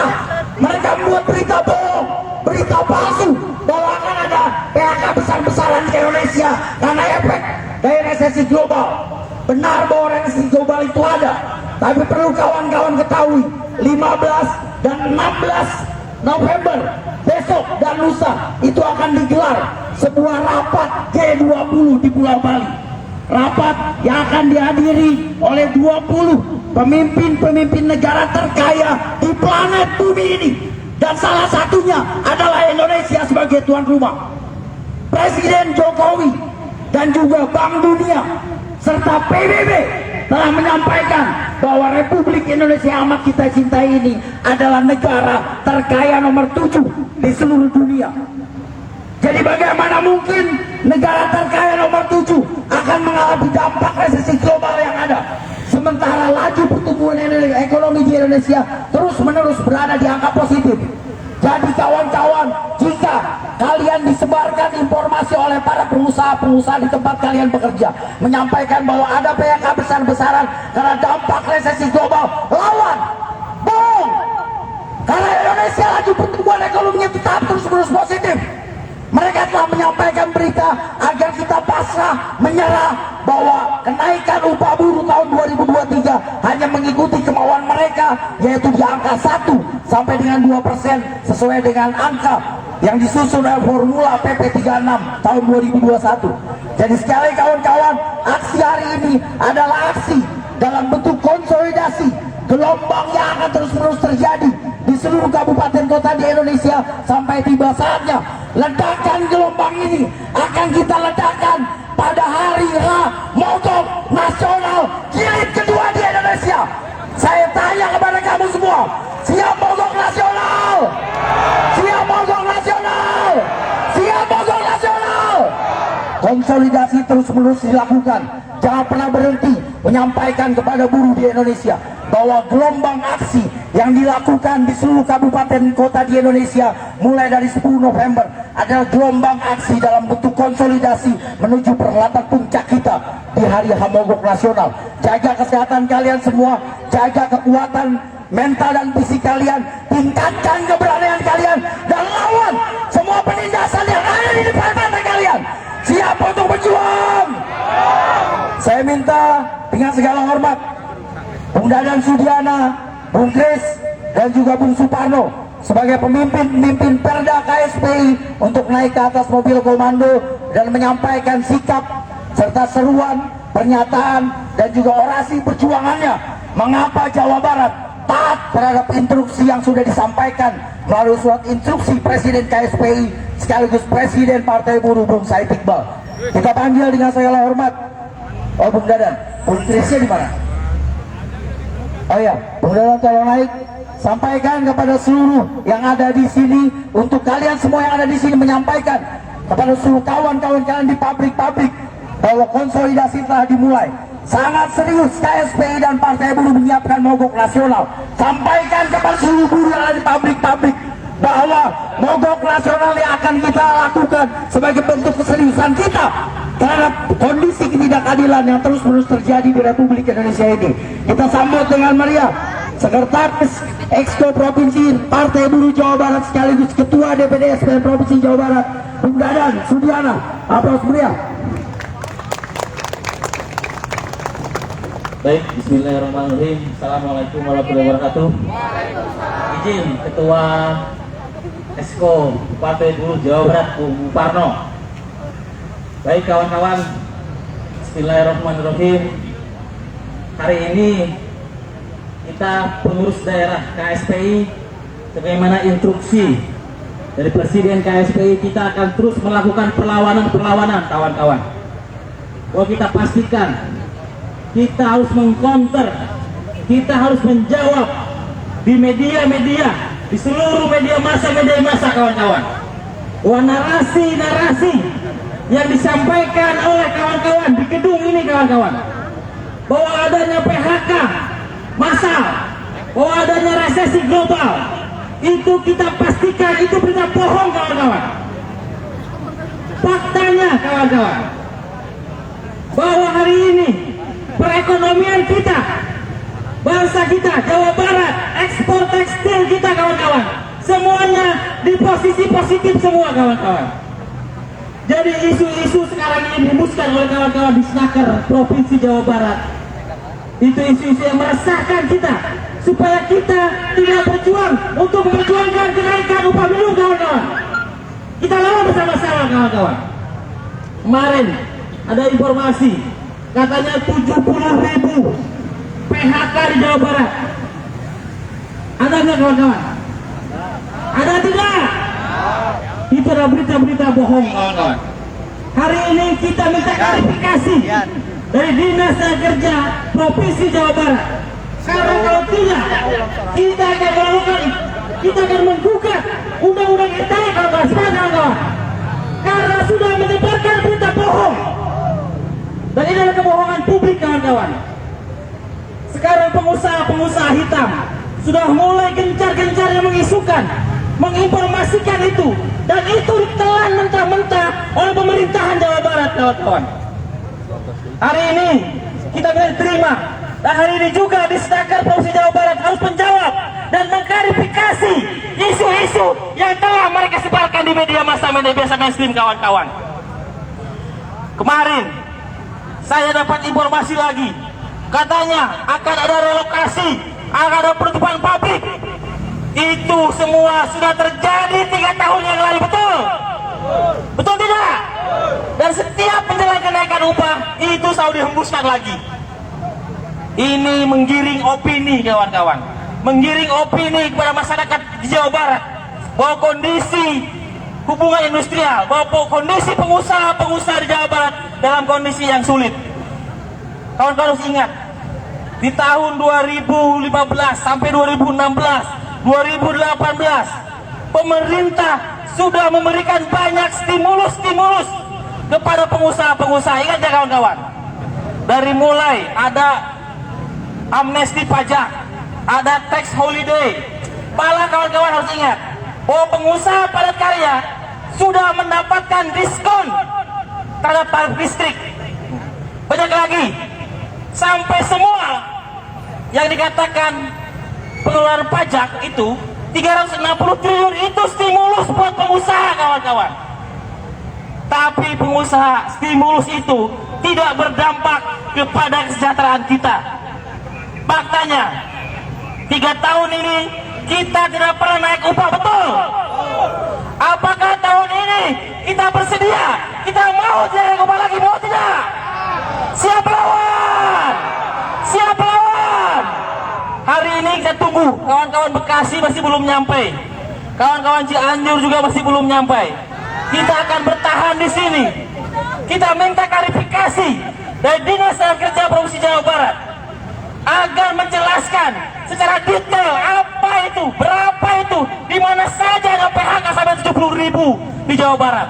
pasrah. Mereka membuat berita bohong, berita palsu bahwa akan ada PHK besar-besaran di Indonesia karena efek dari resesi global. Benar bahwa resesi global itu ada, tapi perlu kawan-kawan ketahui 15 dan 16 November besok dan lusa itu akan digelar sebuah rapat G20 di Pulau Bali. Rapat yang akan dihadiri oleh 20 pemimpin-pemimpin negara terkaya di planet bumi ini, dan salah satunya adalah Indonesia sebagai tuan rumah. Presiden Jokowi dan juga Bank Dunia serta PBB telah menyampaikan bahwa Republik Indonesia yang amat kita cintai ini adalah negara terkaya nomor 7 di seluruh dunia. Jadi bagaimana mungkin negara terkaya nomor 7 akan mengalami dampak resesi global yang ada, sementara laju pertumbuhan ekonomi di Indonesia terus-menerus berada di angka positif. Jadi kawan-kawan, jika kalian disebarkan informasi oleh para pengusaha-pengusaha di tempat kalian bekerja menyampaikan bahwa ada PHK besar-besaran karena dampak resesi global, lawan, bohong. Karena Indonesia laju pertumbuhan ekonominya tetap terus-menerus positif. Mereka telah menyampaikan berita agar kita pasrah, menyerah, bahwa kenaikan upah buruh tahun 2023 hanya mengikuti kemauan mereka, yaitu di angka 1 sampai dengan 2% sesuai dengan angka yang disusun oleh formula PP 36 tahun 2021. Jadi sekali kawan-kawan, aksi hari ini adalah aksi dalam bentuk konsolidasi gelombang yang akan terus-menerus terjadi di seluruh kabupaten kota di Indonesia sampai tiba saatnya ledakan gelombang ini akan kita ledakan pada hari mogok nasional jilid kedua di Indonesia. Saya tanya kepada kamu semua, siap mogok nasional? Siap mogok nasional? Siap mogok nasional? Konsolidasi terus-menerus dilakukan. Jangan pernah berhenti menyampaikan kepada buruh di Indonesia bahwa gelombang aksi yang dilakukan di seluruh kabupaten kota di Indonesia mulai dari 10 November adalah gelombang aksi dalam bentuk konsolidasi menuju perhelatan puncak kita di hari mogok nasional. Jaga kesehatan kalian semua, jaga kekuatan mental dan fisik kalian, tingkatkan keberanian kalian, dan lawan semua penindasan yang ada di depan mata kalian. Siap untuk berjuang. Saya minta dengan segala hormat Bung Dadan Sudiana, Bung Kris, dan juga Bung Suparno sebagai pemimpin Perda KSPI untuk naik ke atas mobil komando dan menyampaikan sikap serta seruan, pernyataan, dan juga orasi perjuangannya mengapa Jawa Barat taat terhadap instruksi yang sudah disampaikan melalui surat instruksi Presiden KSPI sekaligus Presiden Partai Buruh Bung Said Iqbal. Kita panggil dengan segala hormat. Oh, Bung Dadan, Bung Krisnya di mana? Oh ya, Bung Dadan tolong naik. Sampaikan kepada seluruh yang ada di sini, untuk kalian semua yang ada di sini, menyampaikan kepada seluruh kawan-kawan kalian di pabrik-pabrik bahwa konsolidasi telah dimulai. Sangat serius KSPI dan Partai Buruh menyiapkan mogok nasional. Sampaikan kepada seluruh buruh yang ada di pabrik-pabrik bahwa mogok nasional yang akan kita lakukan sebagai bentuk keseriusan kita terhadap kondisi ketidakadilan yang terus-menerus terjadi di Republik Indonesia ini. Kita sambut dengan meriah Sekretaris Exco Provinsi Partai Buruh Jawa Barat sekaligus Ketua DPD SPM Provinsi Jawa Barat, Bung Dadan Sudiana. Aplaus meriah. Baik, bismillahirrahmanirrahim. Assalamualaikum warahmatullahi wabarakatuh. Izin Ketua Exco Partai Buruh Jawa Barat, Bung Parno. Baik kawan-kawan, bismillahirrahmanirrahim. Hari ini kita pengurus daerah KSPI, sebagaimana instruksi dari Presiden KSPI, kita akan terus melakukan perlawanan kawan-kawan. Bahwa kita pastikan kita harus mengcounter, kita harus menjawab di media-media, di seluruh media massa kawan-kawan, bahwa narasi-narasi yang disampaikan oleh kawan-kawan di gedung ini kawan-kawan, bahwa adanya PHK massal, bahwa adanya resesi global, itu kita pastikan itu berita bohong kawan-kawan. Faktanya kawan-kawan, bahwa hari ini perekonomian kita Bangsa kita, Jawa Barat, ekspor tekstil kita kawan-kawan, semuanya di posisi positif semua kawan-kawan. Jadi isu-isu sekarang ini dihembuskan oleh kawan-kawan di Snaker Provinsi Jawa Barat. Itu isu-isu yang meresahkan kita, supaya kita tidak berjuang untuk memperjuangkan kenaikan upah minimum kawan-kawan. Kita lawan bersama-sama kawan-kawan. Kemarin ada informasi katanya 70.000 PHK di Jawa Barat. Ada nggak kawan-kawan? Ada tidak? Itu adalah berita-berita bohong kawan-kawan. Hari ini kita minta klarifikasi dari Dinas Tenaga Kerja Provinsi Jawa Barat. Karena kalau tidak, kita akan menggugat Undang-Undang ITE kawan-kawan. Karena sudah menyebarkan berita bohong. Dan ini adalah kebohongan publik kawan-kawan. Sekarang pengusaha-pengusaha hitam sudah mulai gencar-gencarnya mengisukan, menginformasikan itu, dan itu ditelan mentah-mentah oleh pemerintahan Jawa Barat kawan-kawan. Hari ini kita bisa terima, dan hari ini juga di Snaker Provinsi Jawa Barat harus menjawab dan mengklarifikasi isu-isu yang telah mereka sebarkan di media massa mainstream kawan-kawan. Kemarin saya dapat informasi lagi, katanya akan ada relokasi, akan ada penutupan pabrik. Itu semua sudah terjadi 3 tahun yang lalu, betul? Betul tidak? Dan setiap menjelang kenaikan upah itu selalu dihembuskan lagi. Ini menggiring opini kawan-kawan, menggiring opini kepada masyarakat di Jawa Barat bahwa kondisi hubungan industrial, bahwa kondisi pengusaha-pengusaha di Jawa Barat dalam kondisi yang sulit. Kawan-kawan harus ingat, di tahun 2015 sampai 2016, 2018, pemerintah sudah memberikan banyak stimulus kepada pengusaha-pengusaha. Ingat ya kawan-kawan, dari mulai ada amnesti pajak, ada tax holiday. Malah kawan-kawan harus ingat bahwa pengusaha padat karya sudah mendapatkan diskon terhadap tarif listrik. Banyak lagi, sampai semua yang dikatakan pengeluaran pajak itu 360 triliun itu stimulus buat pengusaha kawan-kawan. Tapi pengusaha, stimulus itu tidak berdampak kepada kesejahteraan kita. Faktanya 3 tahun ini kita tidak pernah naik upah, betul? Apakah tahun ini kita bersedia, kita mau tidak naik upah lagi, mau tidak? Siap lawan, siap lawan. Hari ini kita tunggu, kawan-kawan Bekasi masih belum nyampe, kawan-kawan Cianjur juga masih belum nyampe. Kita akan bertahan di sini. Kita minta klarifikasi dari Dinas Tenaga Kerja Provinsi Jawa Barat agar menjelaskan secara detail apa itu, berapa itu, di mana saja ada PHK sampai 70.000 di Jawa Barat.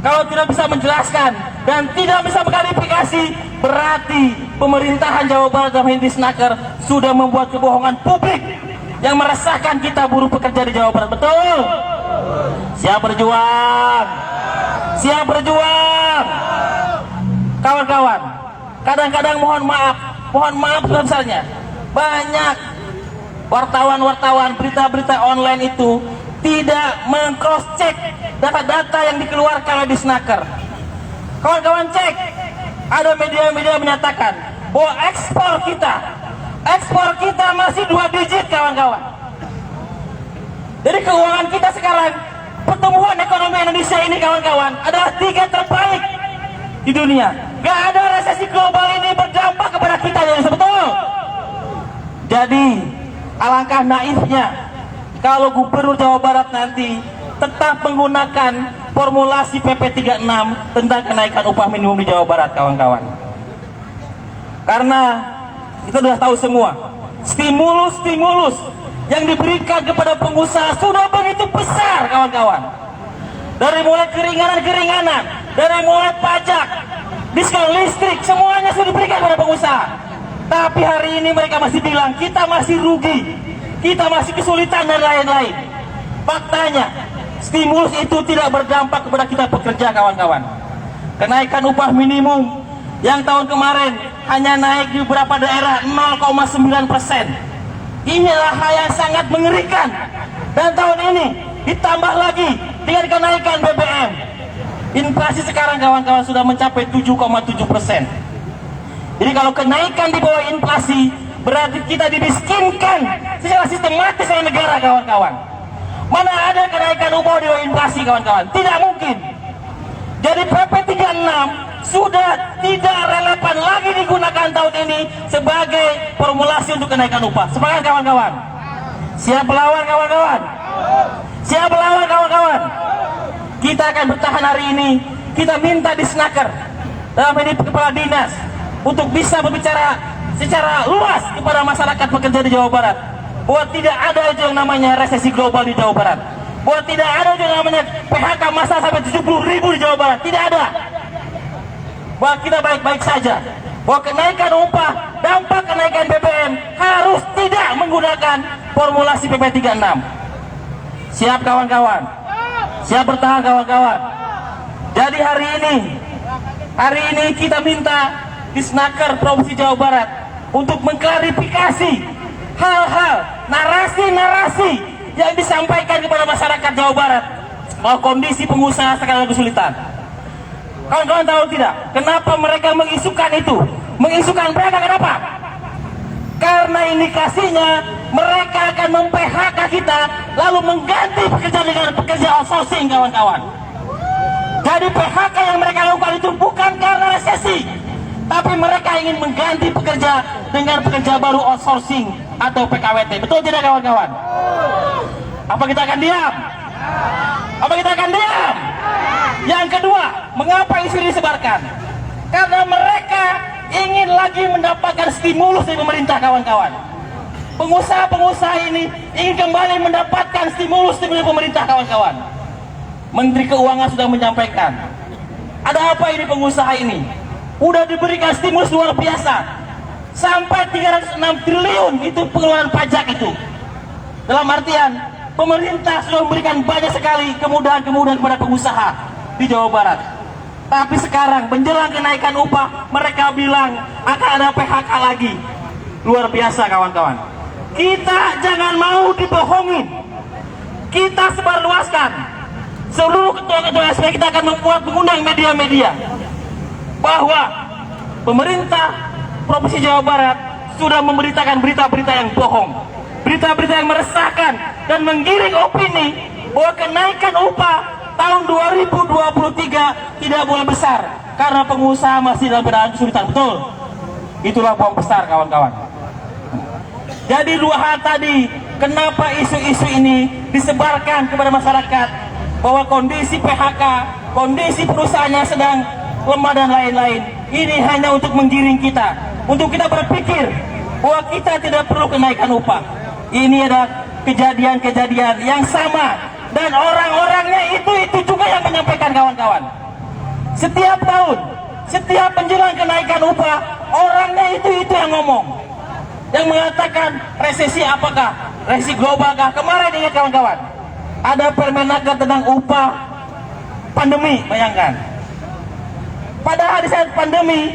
Kalau tidak bisa menjelaskan dan tidak bisa mengklarifikasi, berarti pemerintahan Jawa Barat dalam hal ini Snaker sudah membuat kebohongan publik yang meresahkan kita buruh pekerja di Jawa Barat. Betul? Siap berjuang, siap berjuang. Kawan-kawan, kadang-kadang mohon maaf sebesarnya, banyak wartawan-wartawan berita-berita online itu tidak meng-cross check data-data yang dikeluarkan oleh Snaker. Kawan-kawan cek, ada media-media menyatakan bahwa ekspor kita masih 2 digit kawan-kawan. Jadi keuangan kita sekarang, pertumbuhan ekonomi Indonesia ini kawan-kawan adalah 3 terbaik di dunia. Gak ada resesi global ini berdampak kepada kita, jadi betul. Jadi alangkah naifnya kalau Gubernur Jawa Barat nanti tetap menggunakan formulasi PP 36 tentang kenaikan upah minimum di Jawa Barat kawan-kawan. Karena kita sudah tahu semua, stimulus yang diberikan kepada pengusaha sudah begitu besar kawan-kawan. Dari mulai keringanan, dari mulai pajak, diskon listrik, semuanya sudah diberikan kepada pengusaha. Tapi hari ini mereka masih bilang kita masih rugi, kita masih kesulitan dan lain-lain. Faktanya stimulus itu tidak berdampak kepada kita pekerja kawan-kawan. Kenaikan upah minimum yang tahun kemarin hanya naik di beberapa daerah 0,9%. Inilah hal yang sangat mengerikan. Dan tahun ini ditambah lagi dengan kenaikan BBM. Inflasi sekarang kawan-kawan sudah mencapai 7,7%. Jadi kalau kenaikan di bawah inflasi, berarti kita dimiskinkan secara sistematis oleh negara, kawan-kawan. Mana ada kenaikan upah di bawah inflasi, kawan-kawan? Tidak mungkin. Jadi PP 36 sudah tidak relevan lagi digunakan tahun ini sebagai formulasi untuk kenaikan upah. Semangat, kawan-kawan. Siap melawan, kawan-kawan. Siap melawan, kawan-kawan. Kita akan bertahan hari ini. Kita minta di Snaker, dalam ini kepala dinas, untuk bisa berbicara secara luas kepada masyarakat pekerja di Jawa Barat, bahwa tidak ada itu yang namanya resesi global di Jawa Barat, bahwa tidak ada itu yang namanya PHK massal sampai 70.000 di Jawa Barat, tidak ada. Bahwa kita baik-baik saja, bahwa kenaikan upah, dampak kenaikan BBM harus tidak menggunakan formulasi PP 36. Siap, kawan-kawan? Siap bertahan, kawan-kawan? Jadi hari ini kita minta di Snaker Provinsi Jawa Barat untuk mengklarifikasi hal-hal, narasi-narasi yang disampaikan kepada masyarakat Jawa Barat bahwa kondisi pengusaha sekarang kesulitan. Kawan-kawan tahu tidak kenapa mereka mengisukan itu? Mengisukan mereka kenapa? Karena indikasinya mereka akan mem-PHK kita, lalu mengganti pekerja dengan pekerja outsourcing, kawan-kawan. Jadi PHK yang mereka lakukan itu bukan karena resesi, tapi mereka ingin mengganti pekerja dengan pekerja baru outsourcing atau PKWT. Betul tidak, kawan-kawan? Apa kita akan diam? Apa kita akan diam? Yang kedua, mengapa isu ini disebarkan? Karena mereka ingin lagi mendapatkan stimulus dari pemerintah, kawan-kawan. Pengusaha-pengusaha ini ingin kembali mendapatkan stimulus dari pemerintah, kawan-kawan. Menteri Keuangan sudah menyampaikan, ada apa ini pengusaha ini? Udah diberikan stimulus luar biasa, sampai 306 triliun itu pengeluaran pajak itu. Dalam artian, pemerintah sudah memberikan banyak sekali kemudahan-kemudahan kepada pengusaha di Jawa Barat. Tapi sekarang menjelang kenaikan upah, mereka bilang akan ada PHK lagi. Luar biasa, kawan-kawan. Kita jangan mau dibohongin. Kita sebarluaskan. Seluruh ketua-ketua SPI kita akan mengundang media-media bahwa pemerintah Provinsi Jawa Barat sudah memberitakan berita-berita yang bohong, berita-berita yang meresahkan dan menggiring opini bahwa kenaikan upah tahun 2023 tidak boleh besar karena pengusaha masih dalam keadaan kesulitan. Betul, itulah bohong besar, kawan-kawan. Jadi dua hal tadi, kenapa isu-isu ini disebarkan kepada masyarakat bahwa kondisi PHK, kondisi perusahaannya sedang lemah dan lain-lain, ini hanya untuk menggiring kita, untuk kita berpikir bahwa kita tidak perlu kenaikan upah. Ini adalah kejadian-kejadian yang sama, dan orang-orangnya itu juga yang menyampaikan, kawan-kawan. Setiap tahun, setiap menjelang kenaikan upah, orangnya itu yang ngomong, yang mengatakan resesi apakah, resesi global kah? Kemarin ingat, kawan-kawan, ada Permenaker tentang upah pandemi, bayangkan. Padahal di saat pandemi,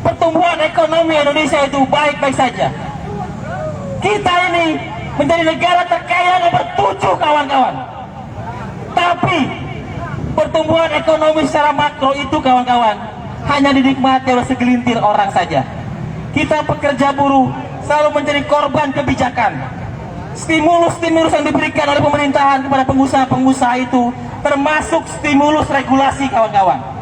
pertumbuhan ekonomi Indonesia itu baik-baik saja. Kita ini menjadi negara terkaya nomor 7, kawan-kawan. Tapi pertumbuhan ekonomi secara makro itu, kawan-kawan, hanya dinikmati oleh segelintir orang saja. Kita pekerja buruh selalu menjadi korban kebijakan. Stimulus-stimulus yang diberikan oleh pemerintahan kepada pengusaha-pengusaha itu termasuk stimulus regulasi, kawan-kawan.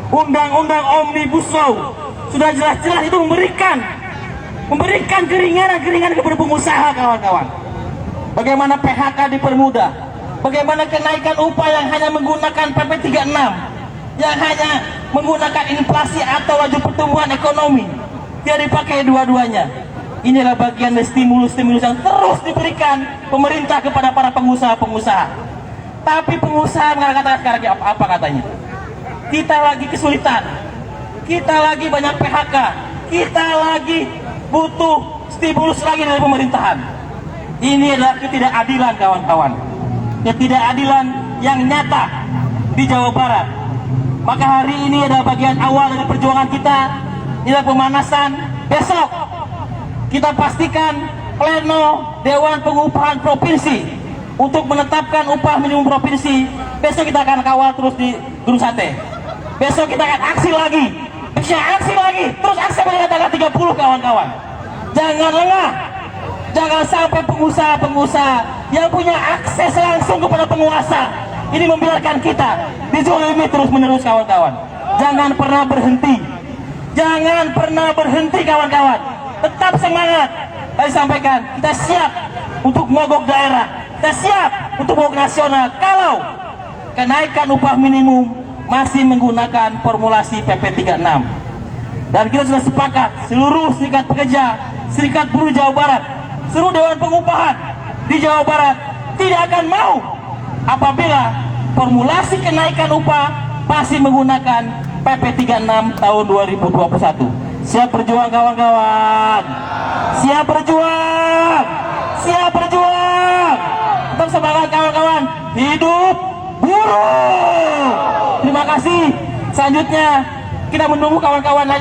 Undang-undang Omnibus Law sudah jelas-jelas itu memberikan keringanan kepada pengusaha, kawan-kawan. Bagaimana PHK dipermudah, bagaimana kenaikan upah yang hanya menggunakan PP 36, yang hanya menggunakan inflasi atau laju pertumbuhan ekonomi, tidak dipakai dua-duanya. Inilah bagian dari stimulus-stimulus yang terus diberikan pemerintah kepada para pengusaha-pengusaha. Tapi pengusaha mengatakan sekarang apa katanya? Kita lagi kesulitan, kita lagi banyak PHK, kita lagi butuh stimulus lagi dari pemerintahan. Ini adalah ketidakadilan, kawan-kawan. Ketidakadilan yang nyata di Jawa Barat. Maka hari ini adalah bagian awal dari perjuangan kita inilah pemanasan. Besok kita pastikan pleno Dewan Pengupahan Provinsi untuk menetapkan upah minimum provinsi. Besok kita akan kawal terus di Gunung Sate. Besok kita akan aksi lagi, aksi lagi, terus aksi pada tanggal 30 kawan-kawan. Jangan lengah, jangan sampai pengusaha-pengusaha yang punya akses langsung kepada penguasa ini membiarkan kita dizolimi terus-menerus kawan-kawan. Jangan pernah berhenti, jangan pernah berhenti kawan-kawan. Tetap semangat. Tadi sampaikan, kita siap untuk mogok daerah, kita siap untuk mogok nasional kalau kenaikan upah minimum masih menggunakan formulasi PP 36. Dan kita sudah sepakat, seluruh serikat pekerja, serikat buruh Jawa Barat, seluruh Dewan Pengupahan di Jawa Barat tidak akan mau apabila formulasi kenaikan upah masih menggunakan PP 36 tahun 2021. Siap berjuang kawan-kawan, siap berjuang, siap berjuang. Tetap semangat kawan-kawan, hidup buruh. Terima kasih. Selanjutnya kita menunggu kawan-kawan lain.